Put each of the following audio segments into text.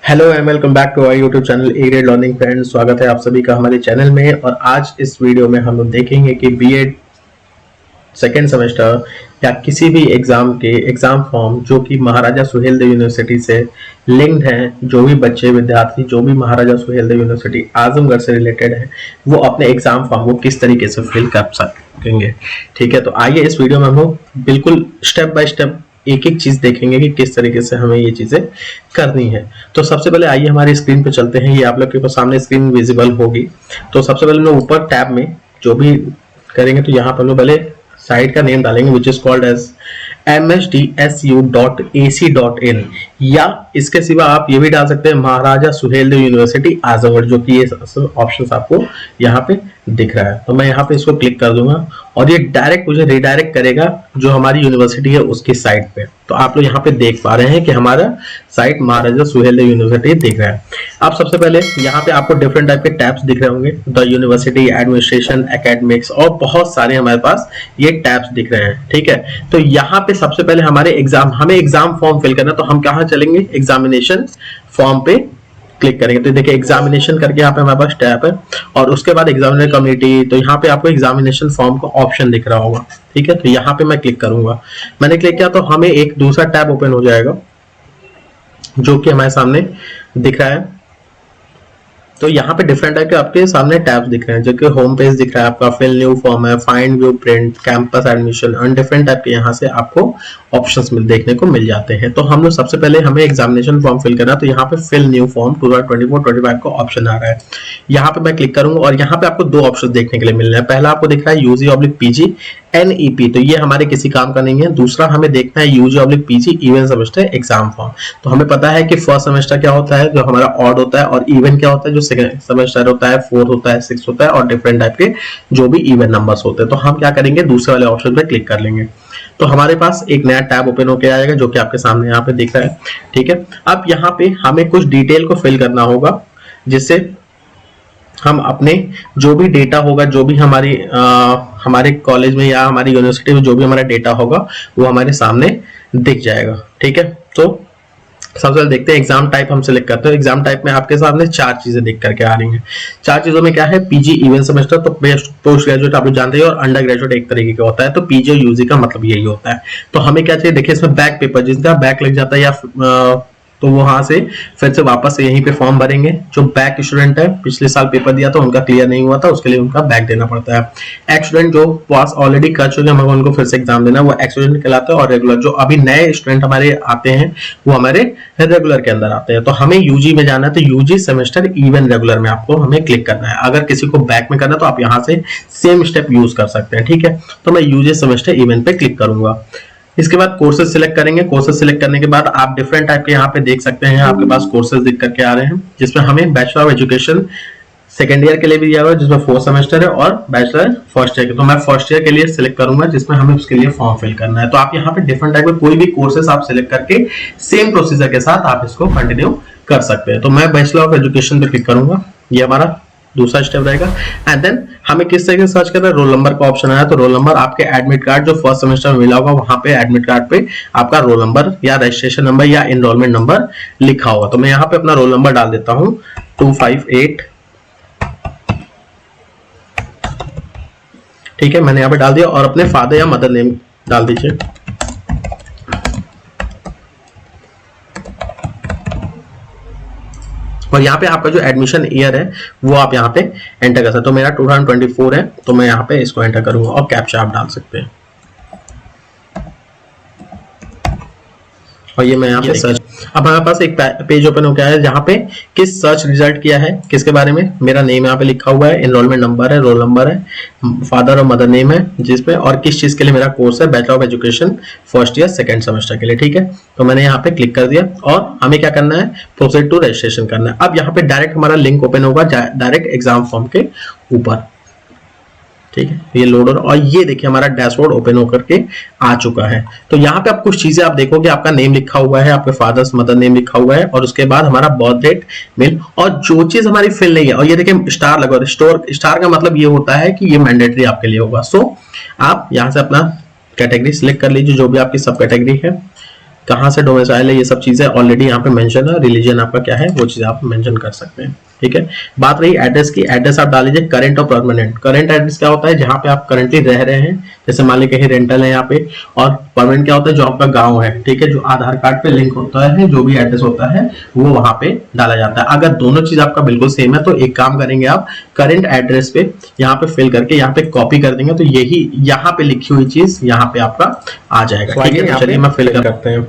Hello and welcome back to our YouTube channel A grade learning friends. स्वागत है आप सभी का हमारे चैनल में। और आज इस वीडियो में हम लोग देखेंगे कि बीएड सेकेंड सेमेस्टर या किसी भी एग्जाम के एग्जाम फॉर्म जो कि महाराजा सुहेलदेव यूनिवर्सिटी से लिंक्ड हैं, जो भी बच्चे विद्यार्थी जो भी महाराजा सुहेलदेव यूनिवर्सिटी आजमगढ़ से रिलेटेड है, वो अपने एग्जाम फॉर्म को किस तरीके से फिल कर सकेंगे। ठीक है, तो आइए इस वीडियो में हम लोग बिल्कुल स्टेप बाय स्टेप एक एक चीज देखेंगे कि किस तरीके से हमें ये चीजें करनी है। तो सबसे पहले आइए हमारी स्क्रीन पे चलते हैं। ये आप लोग के सामने स्क्रीन विजिबल होगी। तो सबसे पहले हम लोग ऊपर टैब में जो भी करेंगे तो यहाँ पर हम लोग पहले साइट का नेम डालेंगे which is called as msdsu.ac.in, या इसके सिवा आप ये भी डाल सकते हैं महाराजा सुहेलदेव यूनिवर्सिटी आजमगढ़, जो कि ये ऑप्शन आपको यहाँ पे दिख रहा है। तो मैं यहाँ पे इसको क्लिक कर दूंगा और ये डायरेक्ट मुझे रिडायरेक्ट करेगा जो हमारी यूनिवर्सिटी है उसकी साइट पे। तो आप लोग यहाँ पे देख पा रहे हैं कि हमारा साइट महाराजा सुहेलदेव यूनिवर्सिटी दिख रहा है। अब सबसे पहले यहाँ पे आपको डिफरेंट टाइप के टैब्स दिख रहे होंगे, द यूनिवर्सिटी, एडमिनिस्ट्रेशन, एकेडमिक्स और बहुत सारे हमारे पास ये टैब्स दिख रहे हैं। ठीक है, तो यहाँ पे सबसे पहले हमें एग्जाम फॉर्म फिल करना है। तो हम कहाँ चलेंगे, एग्जामिनेशन फॉर्म पे क्लिक करेंगे। तो देखिए एग्जामिनेशन करके यहाँ पे हमारे पास टैब है और उसके बाद एग्जामिनर कम्युनिटी। तो यहाँ पे आपको एग्जामिनेशन फॉर्म का ऑप्शन दिख रहा होगा। ठीक है, तो यहाँ पे मैं क्लिक करूंगा। मैंने क्लिक किया तो हमें एक दूसरा टैब ओपन हो जाएगा जो कि हमारे सामने दिख रहा है। तो यहाँ पे डिफरेंट टाइप के आपके सामने टैब्स दिख रहे हैं, जो कि होम पेज दिख रहा है आपका, फिल न्यू फॉर्म है, find view print, campus admission और डिफरेंट टाइप के यहाँ से आपको ऑप्शंस देखने को मिल जाते हैं। तो हम लोग सबसे पहले हमें एग्जामिनेशन फॉर्म फिल करना है। तो यहाँ पे फिल न्यू फॉर्म 2024-25 का ऑप्शन आ रहा है। यहाँ पे मैं क्लिक करूंगा और यहाँ पे आपको दो ऑप्शन देखने के लिए मिल रहे हैं। पहला आपको दिख रहा है यूजी/पीजी NEP, तो ये हमारे किसी काम का नहीं है। दूसरा हमें देखना है यूजी/पीजी इवन सेमेस्टर एग्जाम फॉर्म। तो हमें पता है कि फर्स्ट सेमेस्टर क्या होता है जो हमारा ऑड होता है, और इवन क्या होता है जो सेकंड सेमेस्टर होता है, फोर्थ होता है, सिक्स होता है, और डिफरेंट टाइप के जो भी इवन नंबर्स होते हैं। तो हम क्या करेंगे, दूसरे वाले ऑप्शन पे क्लिक कर लेंगे। तो हमारे पास एक नया टैब ओपन होकर आएगा जो कि आपके सामने यहाँ पे दिख रहा है। ठीक है, अब यहाँ पे हमें कुछ डिटेल को फिल करना होगा जिससे हम अपने जो भी डेटा होगा, जो भी हमारे कॉलेज में या हमारी यूनिवर्सिटी में जो भी हमारा डेटा होगा वो हमारे सामने दिख जाएगा। ठीक है, तो सबसे पहले देखते हैं एग्जाम टाइप हम सिलेक्ट करते हैं। एग्जाम टाइप में आपके सामने चार चीजें दिख करके आ रही हैं। चार चीजों में क्या है, पीजी इवन सेमेस्टर, तो पोस्ट ग्रेजुएट आप लोग जानते हैं, और अंडर ग्रेजुएट एक तरीके का होता है। तो पीजी और यूजी का मतलब यही होता है। तो हमें क्या चाहिए, देखिए इसमें बैक पेपर, जिसका बैक लग जाता है या तो वहां से फिर से वापस से यहीं पे फॉर्म भरेंगे। जो बैक स्टूडेंट है, पिछले साल पेपर दिया था, उनका क्लियर नहीं हुआ था, उसके लिए उनका बैक देना पड़ता है। एक्स स्टूडेंट जो पास ऑलरेडी कर चुके हैं, मगर उनको फिर से एग्जाम देना, वो एक्स स्टूडेंट कहलाता है। और रेगुलर जो अभी नए स्टूडेंट हमारे आते हैं वो हमारे रेगुलर के अंदर आते हैं। तो हमें यूजी में जाना है, तो यूजी सेमेस्टर इवन रेगुलर में आपको हमें क्लिक करना है। अगर किसी को बैक में करना है तो आप यहाँ से सेम स्टेप यूज कर सकते हैं। ठीक है, तो मैं यूजी सेमेस्टर इवन पे क्लिक करूंगा। इसके बाद कोर्सेज सिलेक्ट करेंगे। कोर्सेज सिलेक्ट करने के बाद आप डिफरेंट टाइप के यहाँ पे देख सकते हैं, आपके पास कोर्सेज दिख करके आ रहे हैं, जिसमें हमें bachelor of education second year के लिए भी दिया हुआ है, जिसमें 4 सेमेस्टर है, और बैचलर फर्स्ट ईयर के। तो मैं फर्स्ट ईयर के लिए सिलेक्ट करूंगा, जिसमें हमें उसके लिए फॉर्म फिल करना है। तो आप यहाँ पे डिफरेंट टाइप के कोई भी कोर्सेज आप सिलेक्ट करके सेम प्रोसीजर के साथ आप इसको कंटिन्यू कर सकते हैं। तो मैं बैचलर ऑफ एजुकेशन पे क्लिक करूंगा, ये हमारा दूसरा स्टेप रहेगा। एंड देन हमें किस तरीके से सर्च करना है, रोल नंबर का ऑप्शन आया, तो रोल नंबर आपके एडमिट कार्ड जो फर्स्ट सेमेस्टर में मिला होगा, वहां पे एडमिट कार्ड पे आपका रोल नंबर या रजिस्ट्रेशन नंबर या एनरोलमेंट नंबर लिखा होगा। तो मैं यहाँ पे अपना रोल नंबर डाल देता हूँ 258। ठीक है, मैंने यहाँ पे डाल दिया, और अपने फादर या मदर नेम डाल दीजिए। और यहाँ पे आपका जो एडमिशन ईयर है वो आप यहाँ पे एंटर कर सकते हो। तो मेरा 2024 है, तो मैं यहाँ पे इसको एंटर करूंगा, और कैप्चा आप डाल सकते हैं। और ये मैं यहाँ पे सर्च, अब हमारे पास एक पेज ओपन हो गया है जहाँ पे किस सर्च रिजल्ट किया है, किसके बारे में, मेरा नेम यहाँ पे लिखा हुआ है, एनरोलमेंट नंबर है, रोल नंबर है, फादर और मदर नेम है जिसपे, और किस चीज के लिए मेरा कोर्स है, bachelor of education first year second semester के लिए। ठीक है, तो मैंने यहाँ पे क्लिक कर दिया, और हमें क्या करना है, प्रोसीड टू रजिस्ट्रेशन करना है। अब यहाँ पे डायरेक्ट हमारा लिंक ओपन होगा डायरेक्ट एग्जाम फॉर्म के ऊपर। ठीक है, ये लोडर, और ये देखिए हमारा डैशबोर्ड ओपन होकर के आ चुका है। तो यहाँ पे आप कुछ चीजें आप देखोगे, आपका नेम लिखा हुआ है, आपके फादर्स मदर नेम लिखा हुआ है, और उसके बाद हमारा बर्थ डेट मेल, और जो चीज हमारी फिल नहीं है, और ये देखिए स्टार लगा, स्टार का मतलब ये होता है कि ये मैंडेटरी आपके लिए होगा। सो आप यहाँ से अपना कैटेगरी सिलेक्ट कर लीजिए, जो भी आपकी सब कैटेगरी है। कहाँ से डोमिसाइल है, ये सब चीजें ऑलरेडी यहाँ पे मेंशन है, रिलीजन आपका क्या है वो चीज आप मेंशन कर सकते हैं, ठीक है। बात रही एड्रेस की, एड्रेस आप डाल लीजिए करंट और परमानेंट। करंट एड्रेस क्या होता है, जहाँ पे आप करंटली रह रहे हैं, जैसे मान लीजिए कहीं रेंटल है यहाँ पे, और परमानेंट क्या होता है, जो आपका गांव है, ठीक है, जो आधार कार्ड पे लिंक होता है, जो भी एड्रेस होता है वो वहां पे डाला जाता है। अगर दोनों चीज आपका बिल्कुल सेम है तो एक काम करेंगे, आप करंट एड्रेस पे यहाँ पे फिल करके यहाँ पे कॉपी कर देंगे, तो यही यहाँ पे लिखी हुई चीज यहाँ पे आपका आ जाएगा, ठीक है। चलिए मैं फिल करते हैं।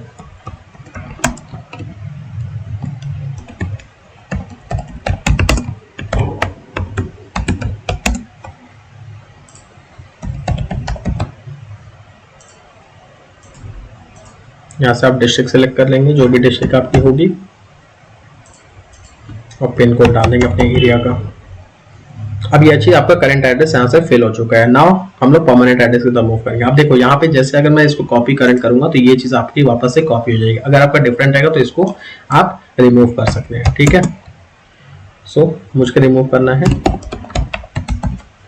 यहाँ से आप डिस्ट्रिक्ट सेलेक्ट कर लेंगे, जो भी डिस्ट्रिक्ट आपकी होगी, और पिन कोड डालेंगे अपने एरिया का। अब ये चीज आपका करंट एड्रेस यहाँ से फिल हो चुका है। नाउ हम लोग परमानेंट एड्रेस की तरफ मूव करेंगे। आप देखो यहाँ पे जैसे अगर मैं इसको कॉपी करंट करूंगा तो ये चीज आपकी वापस से कॉपी हो जाएगी। अगर आपका डिफरेंट रहेगा तो इसको आप रिमूव कर सकते हैं, ठीक है। सो मुझको रिमूव करना है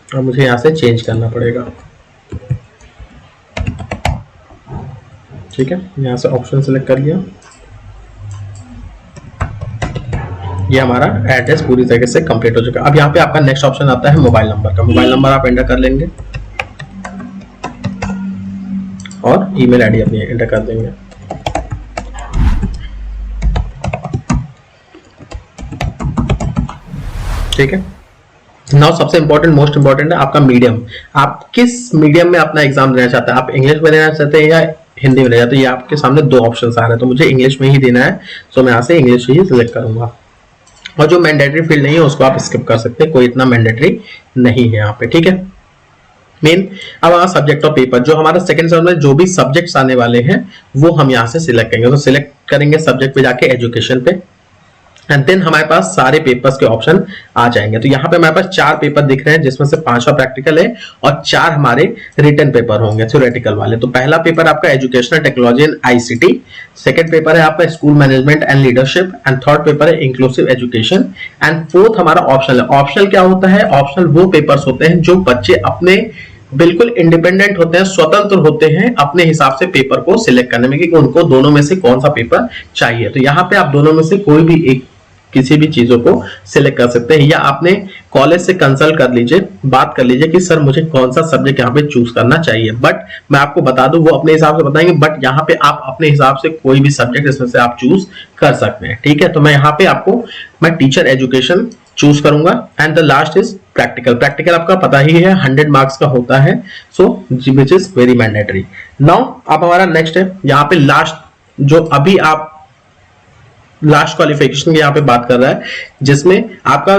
और मुझे यहाँ से चेंज करना पड़ेगा, ठीक है। यहाँ से ऑप्शन सेलेक्ट कर लिया, ये हमारा एड्रेस पूरी तरीके से कंप्लीट हो चुका है। अब यहाँ पे आपका नेक्स्ट ऑप्शन आता है मोबाइल नंबर का। मोबाइल नंबर आप एंटर कर लेंगे और ईमेल आईडी अपनी एंटर कर देंगे, ठीक है। नाउ सबसे इंपॉर्टेंट, मोस्ट इंपॉर्टेंट है आपका मीडियम। आप किस मीडियम में अपना एग्जाम देना चाहते हैं, आप इंग्लिश में देना चाहते हैं या हिंदी में देना चाहते हैं। ये आपके सामने दो ऑप्शन आ रहे हैं, तो मुझे इंग्लिश में ही देना है, सो मैं यहाँ से इंग्लिश ही सिलेक्ट करूंगा। और जो मैंडेटरी फील्ड नहीं है उसको आप स्किप कर सकते हैं, कोई इतना मैंडेटरी नहीं है यहाँ पे, ठीक है। मेन अब हमारा सब्जेक्ट और पेपर, जो हमारा सेकंड सेमेस्टर में जो भी सब्जेक्ट्स आने वाले हैं वो हम यहाँ से सिलेक्ट करेंगे। तो सिलेक्ट करेंगे सब्जेक्ट पे जाके एजुकेशन पे, एंड देन हमारे पास सारे पेपर्स के ऑप्शन आ जाएंगे। तो यहाँ पे हमारे पास 4 पेपर दिख रहे हैं, जिसमें से 5वां प्रैक्टिकल है और 4 हमारे रिटन पेपर होंगे थ्योरेटिकल वाले। तो पहला पेपर आपका educational technology and ICT, second paper है आपका school management and leadership, and third paper है इंक्लूसिव एजुकेशन, एंड फोर्थ हमारा ऑप्शनल है। ऑप्शनल क्या होता है, ऑप्शनल वो पेपर्स होते हैं जो बच्चे अपने बिल्कुल इंडिपेंडेंट होते हैं, स्वतंत्र होते हैं अपने हिसाब से पेपर को सिलेक्ट करने में कि उनको दोनों में से कौन सा पेपर चाहिए। तो यहाँ पे आप दोनों में से कोई भी एक किसी भी चीजों को सिलेक्ट कर सकते हैं, या आपने कॉलेज से कंसल्ट कर लीजिए, बात कर लीजिए कि सर मुझे कौन सा सब्जेक्ट यहाँ पे चूज करना चाहिए। बट मैं आपको बता दूं वो अपने हिसाब से बताएंगे, बट यहाँ पे आप अपने हिसाब से कोई भी सब्जेक्ट इसमें से आप चूज कर सकते हैं, ठीक है। तो मैं यहाँ पे आपको मैं टीचर एजुकेशन चूज करूंगा, and the last is practical. Practical आपका पता ही है 100 मार्क्स का होता है, so which is very mandatory. Now अब हमारा नेक्स्ट है यहाँ पे लास्ट, जो अभी आप लास्ट क्वालिफिकेशन की यहाँ पे बात कर रहा है, जिसमें आपका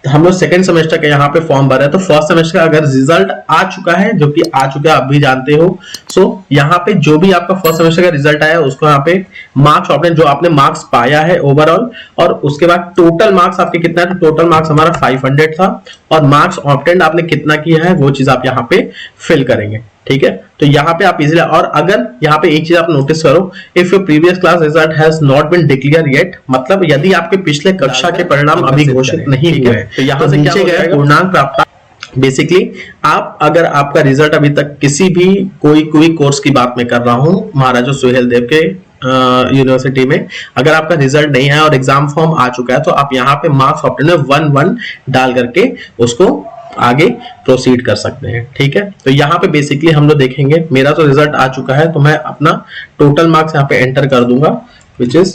हम लोग सेकंड सेमेस्टर का यहाँ पे फॉर्म भर रहे हैं। तो फर्स्ट सेमेस्टर का अगर रिजल्ट आ चुका है, जो कि आ चुका है आप भी जानते हो, सो यहाँ पे जो भी आपका फर्स्ट सेमेस्टर का रिजल्ट आया उसको यहाँ पे मार्क्स ऑप्टेन, जो आपने मार्क्स पाया है ओवरऑल, और उसके बाद टोटल मार्क्स आपके कितना है। तो टोटल मार्क्स हमारा 500 था, और मार्क्स ऑप्टेन आपने कितना किया है वो चीज आप यहाँ पे फिल करेंगे, ठीक है। तो यहाँ पे आप इजीली, और अगर यहाँ पे एक चीज आप नोटिस करो, if your previous class result has not been declare yet, मतलब यदि आपके पिछले कक्षा के परिणाम अभी घोषित नहीं हुए, तो यहाँ से नीचे गए पूर्णांक प्राप्त। बेसिकली आप अगर आपका रिजल्ट अभी तक किसी भी कोई कोर्स की बात में कर रहा हूँ महाराजा सुहेल देव के यूनिवर्सिटी में, अगर आपका रिजल्ट नहीं आया और एग्जाम फॉर्म आ चुका है, तो आप यहाँ पे मार्क्स ऑप्टेन में 1-1 डाल करके उसको आगे प्रोसीड कर सकते हैं, ठीक है। तो यहाँ पे बेसिकली हम लोग देखेंगे, मेरा तो रिजल्ट आ चुका है, तो मैं अपना टोटल मार्क्स यहाँ पे एंटर कर दूंगा, विच इज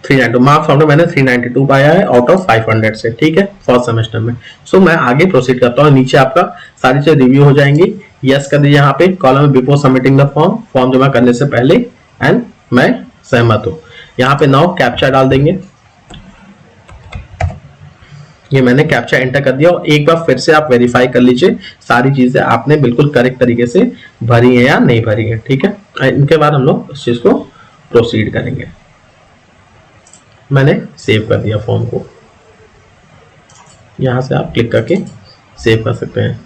392 मार्क्स ऑप्टेन मैंने 392 पाया है आउट ऑफ 500 से, ठीक है, फर्स्ट सेमेस्टर में। सो मैं आगे प्रोसीड करता हूँ। नीचे आपका सारी चीज रिव्यू हो जाएंगी, यस कर दीजिए यहाँ पे कॉलम में बिफोर सबमिटिंग द फॉर्म जमा करने से पहले, एंड मैं सहमत हूँ। यहाँ पे नाउ कैप्चा डाल देंगे, ये मैंने कैप्चा एंटर कर दिया, और एक बार फिर से आप वेरीफाई कर लीजिए सारी चीजें आपने बिल्कुल करेक्ट तरीके से भरी है या नहीं भरी है, ठीक है। इनके बाद हम लोग इस चीज को प्रोसीड करेंगे। मैंने सेव कर दिया फॉर्म को, यहां से आप क्लिक करके सेव कर सकते हैं।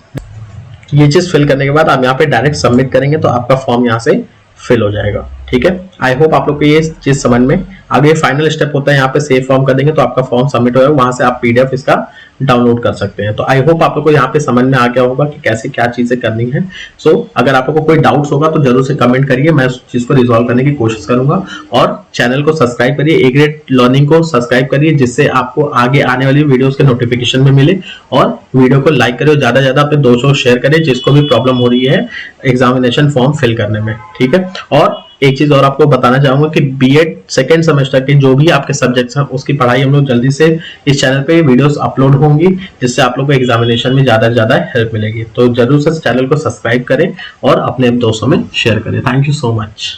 ये चीज फिल करने के बाद आप यहाँ पे डायरेक्ट सबमिट करेंगे तो आपका फॉर्म यहाँ से फिल हो जाएगा, ठीक है। आई होप आप लोग को ये चीज समझ में आगे फाइनल स्टेप होता है, यहाँ पे सेव फॉर्म कर देंगे तो आपका फॉर्म सबमिट हो जाएगा। वहां से आप पीडीएफ इसका डाउनलोड कर सकते हैं। तो आई होप आप लोग को यहाँ पे समझ में आ गया होगा कि कैसे क्या चीजें करनी है। सो अगर आप लोग को कोई डाउट्स होगा तो जरूर से कमेंट करिए, मैं उस चीज को रिजॉल्व करने की कोशिश करूंगा। और चैनल को सब्सक्राइब करिए, ए ग्रेड लर्निंग को सब्सक्राइब करिए, जिससे आपको आगे आने वाली वीडियोस के नोटिफिकेशन में मिले। और वीडियो को लाइक करिए, ज्यादा से ज्यादा अपने दोस्तों को शेयर करिए जिसको भी प्रॉब्लम हो रही है एग्जामिनेशन फॉर्म फिल करने में, ठीक है। और एक चीज और आपको बताना चाहूंगा कि बीएड सेकेंड सेमेस्टर के जो भी आपके सब्जेक्ट्स हैं उसकी पढ़ाई हम लोग जल्दी से इस चैनल पे वीडियोस अपलोड होंगी, जिससे आप लोग को एग्जामिनेशन में ज्यादा से ज्यादा हेल्प मिलेगी। तो जरूर से चैनल को सब्सक्राइब करें और अपने दोस्तों में शेयर करें। Thank you so much.